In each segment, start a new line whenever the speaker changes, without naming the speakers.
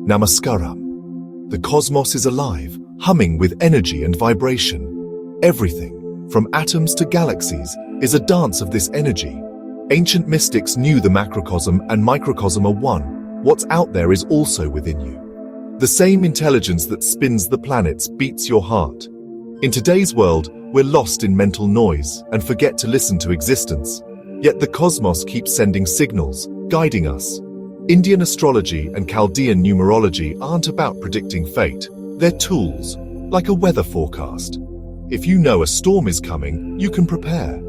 Namaskaram. The cosmos is alive, humming with energy and vibration. Everything, from atoms to galaxies, is a dance of this energy. Ancient mystics knew the macrocosm and microcosm are one. What's out there is also within you. The same intelligence that spins the planets beats your heart. In today's world, we're lost in mental noise and forget to listen to existence. Yet the cosmos keeps sending signals, guiding us. Indian astrology and Chaldean numerology aren't about predicting fate. They're tools, like a weather forecast. If you know a storm is coming, you can prepare.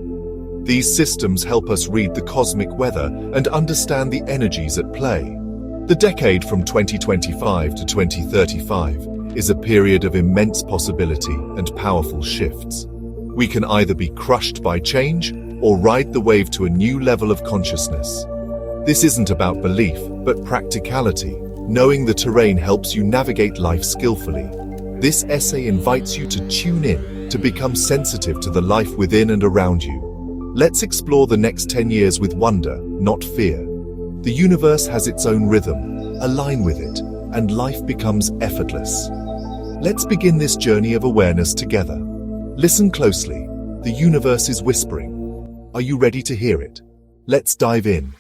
These systems help us read the cosmic weather and understand the energies at play. The decade from 2025 to 2035 is a period of immense possibility and powerful shifts. We can either be crushed by change or ride the wave to a new level of consciousness. This isn't about belief, but practicality. Knowing the terrain helps you navigate life skillfully. This essay invites you to tune in, to become sensitive to the life within and around you. Let's explore the next 10 years with wonder, not fear. The universe has its own rhythm. Align with it, and life becomes effortless. Let's begin this journey of awareness together. Listen closely. The universe is whispering. Are you ready to hear it? Let's dive in.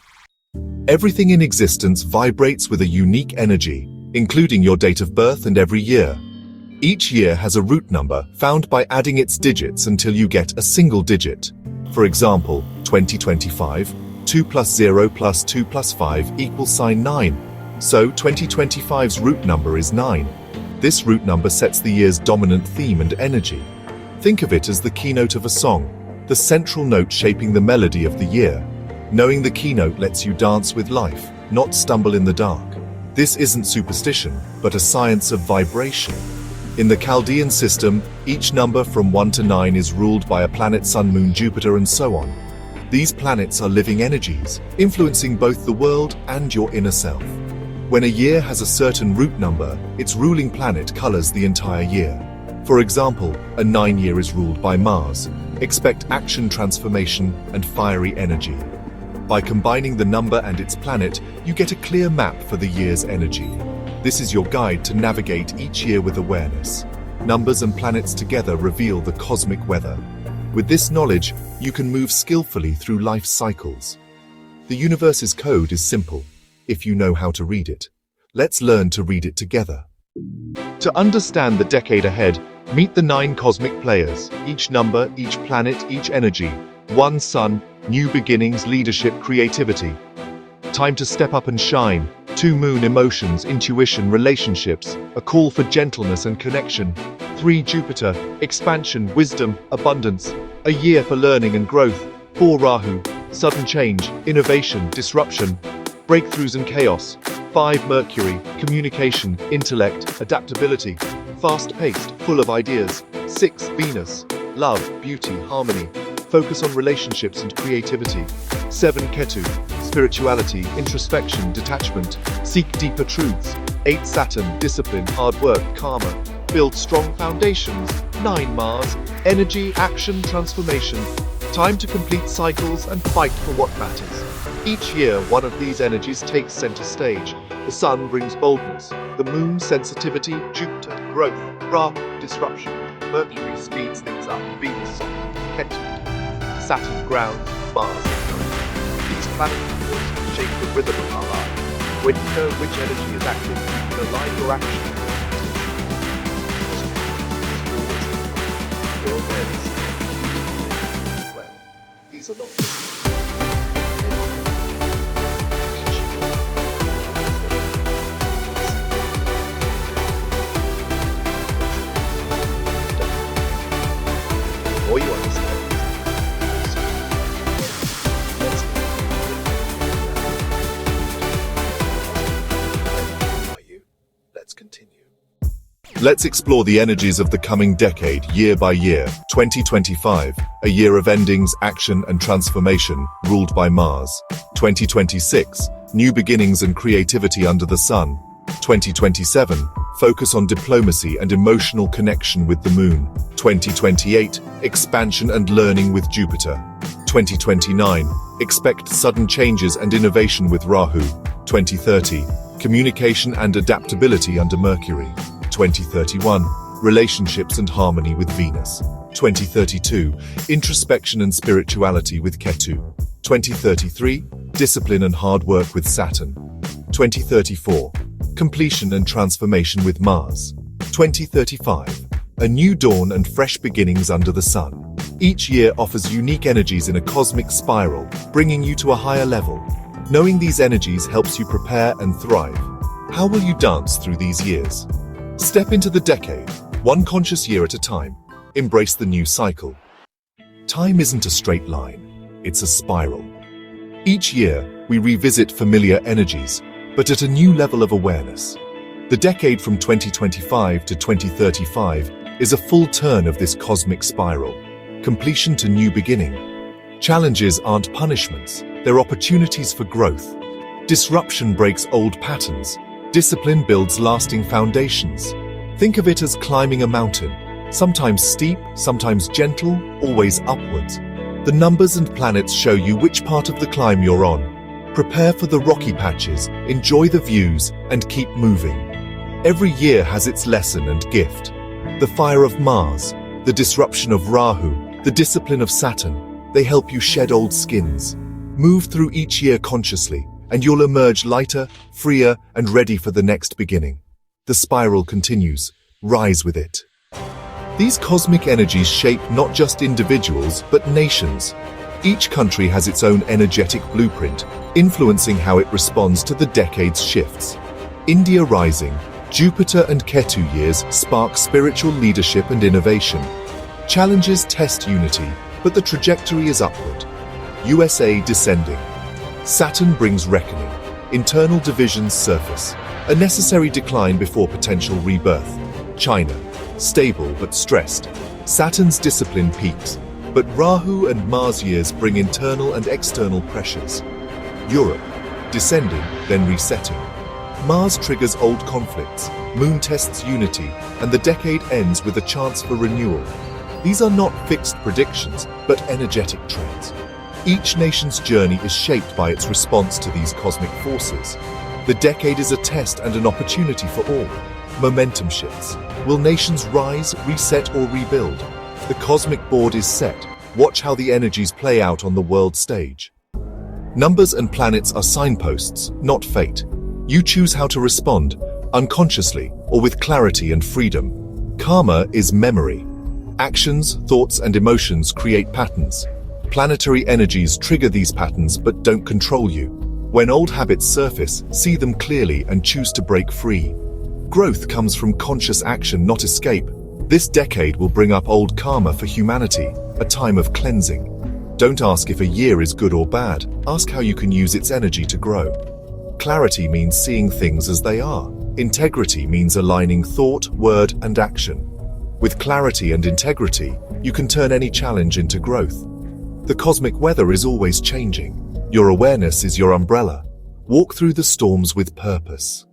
Everything in existence vibrates with a unique energy, including your date of birth and every year. Each year has a root number found by adding its digits until you get a single digit. For example, 2025, 2 plus 0 plus 2 plus 5 equals sign 9. So 2025's root number is 9. This root number sets the year's dominant theme and energy. Think of it as the keynote of a song, the central note shaping the melody of the year. Knowing the keynote lets you dance with life, not stumble in the dark. This isn't superstition, but a science of vibration. In the Chaldean system, each number from 1 to 9 is ruled by a planet, sun, moon, Jupiter, and so on. These planets are living energies, influencing both the world and your inner self. When a year has a certain root number, its ruling planet colors the entire year. For example, a 9 year is ruled by Mars. Expect action, transformation, and fiery energy. By combining the number and its planet, you get a clear map for the year's energy. This is your guide to navigate each year with awareness. Numbers and planets together reveal the cosmic weather. With this knowledge, you can move skillfully through life's cycles. The universe's code is simple, if you know how to read it. Let's learn to read it together. To understand the decade ahead, meet the 9 cosmic players, each number, each planet, each energy. 1 sun, new beginnings, leadership, creativity. Time to step up and shine. 2 moon, emotions, intuition, relationships, a call for gentleness and connection. 3 Jupiter, expansion, wisdom, abundance, a year for learning and growth. 4 Rahu, sudden change, innovation, disruption, breakthroughs and chaos. 5 Mercury, communication, intellect, adaptability, fast-paced, full of ideas. 6 Venus, love, beauty, harmony, focus on relationships and creativity. 7 Ketu, spirituality, introspection, detachment, seek deeper truths. 8 Saturn, discipline, hard work, karma, build strong foundations. 9 Mars, energy, action, transformation, time to complete cycles and fight for what matters. Each year, one of these energies takes center stage. The sun brings boldness, the moon sensitivity, Jupiter growth, Rahu disruption, Mercury speeds things up, Venus Ketu, Saturn grounds, Mars ignites. These planets shape the rhythm of our lives. When you know which energy is active, you can align your action. Your awareness. Well, these are not more you understand. Let's continue. Let's explore the energies of the coming decade, year by year. 2025, a year of endings, action, and transformation, ruled by Mars. 2026, new beginnings and creativity under the sun. 2027, focus on diplomacy and emotional connection with the moon. 2028, expansion and learning with Jupiter. 2029, expect sudden changes and innovation with Rahu. 2030, Communication and adaptability under Mercury. 2031, relationships and harmony with Venus. 2032, introspection and spirituality with Ketu. 2033, discipline and hard work with Saturn. 2034, completion and transformation with Mars. 2035, a new dawn and fresh beginnings under the sun. Each year offers unique energies in a cosmic spiral, bringing you to a higher level. Knowing these energies helps you prepare and thrive. How will you dance through these years? Step into the decade, one conscious year at a time. Embrace the new cycle. Time isn't a straight line, it's a spiral. Each year, we revisit familiar energies, but at a new level of awareness. The decade from 2025 to 2035 is a full turn of this cosmic spiral, completion to new beginning. Challenges aren't punishments, they're opportunities for growth. Disruption breaks old patterns. Discipline builds lasting foundations. Think of it as climbing a mountain, sometimes steep, sometimes gentle, always upwards. The numbers and planets show you which part of the climb you're on. Prepare for the rocky patches, enjoy the views, and keep moving. Every year has its lesson and gift. The fire of Mars, the disruption of Rahu, the discipline of Saturn, they help you shed old skins. Move through each year consciously, and you'll emerge lighter, freer, and ready for the next beginning. The spiral continues. Rise with it. These cosmic energies shape not just individuals, but nations. Each country has its own energetic blueprint, influencing how it responds to the decade's shifts. India rising, Jupiter and Ketu years spark spiritual leadership and innovation. Challenges test unity, but the trajectory is upward. USA descending. Saturn brings reckoning. Internal divisions surface. A necessary decline before potential rebirth. China, stable but stressed. Saturn's discipline peaks, but Rahu and Mars years bring internal and external pressures. Europe, descending, then resetting. Mars triggers old conflicts, Moon tests unity, and the decade ends with a chance for renewal. These are not fixed predictions, but energetic trends. Each nation's journey is shaped by its response to these cosmic forces. The decade is a test and an opportunity for all. Momentum shifts. Will nations rise, reset, or rebuild? The cosmic board is set. Watch how the energies play out on the world stage. Numbers and planets are signposts, not fate. You choose how to respond, unconsciously or with clarity and freedom. Karma is memory. Actions, thoughts, and emotions create patterns. Planetary energies trigger these patterns but don't control you. When old habits surface, see them clearly and choose to break free. Growth comes from conscious action, not escape. This decade will bring up old karma for humanity, a time of cleansing. Don't ask if a year is good or bad, ask how you can use its energy to grow. Clarity means seeing things as they are. Integrity means aligning thought, word, and action. With clarity and integrity, you can turn any challenge into growth. The cosmic weather is always changing. Your awareness is your umbrella. Walk through the storms with purpose.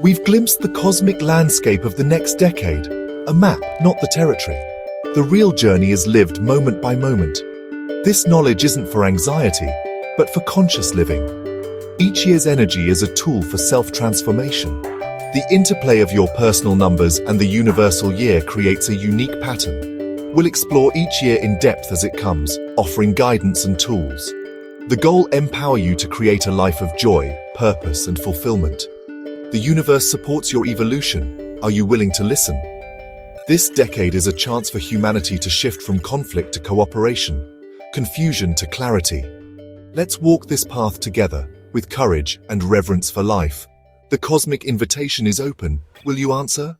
We've glimpsed the cosmic landscape of the next decade, a map, not the territory. The real journey is lived moment by moment. This knowledge isn't for anxiety, but for conscious living. Each year's energy is a tool for self-transformation. The interplay of your personal numbers and the universal year creates a unique pattern. We'll explore each year in depth as it comes, offering guidance and tools. The goal: empower you to create a life of joy, purpose, and fulfillment. The universe supports your evolution. Are you willing to listen? This decade is a chance for humanity to shift from conflict to cooperation, confusion to clarity. Let's walk this path together, with courage and reverence for life. The cosmic invitation is open. Will you answer?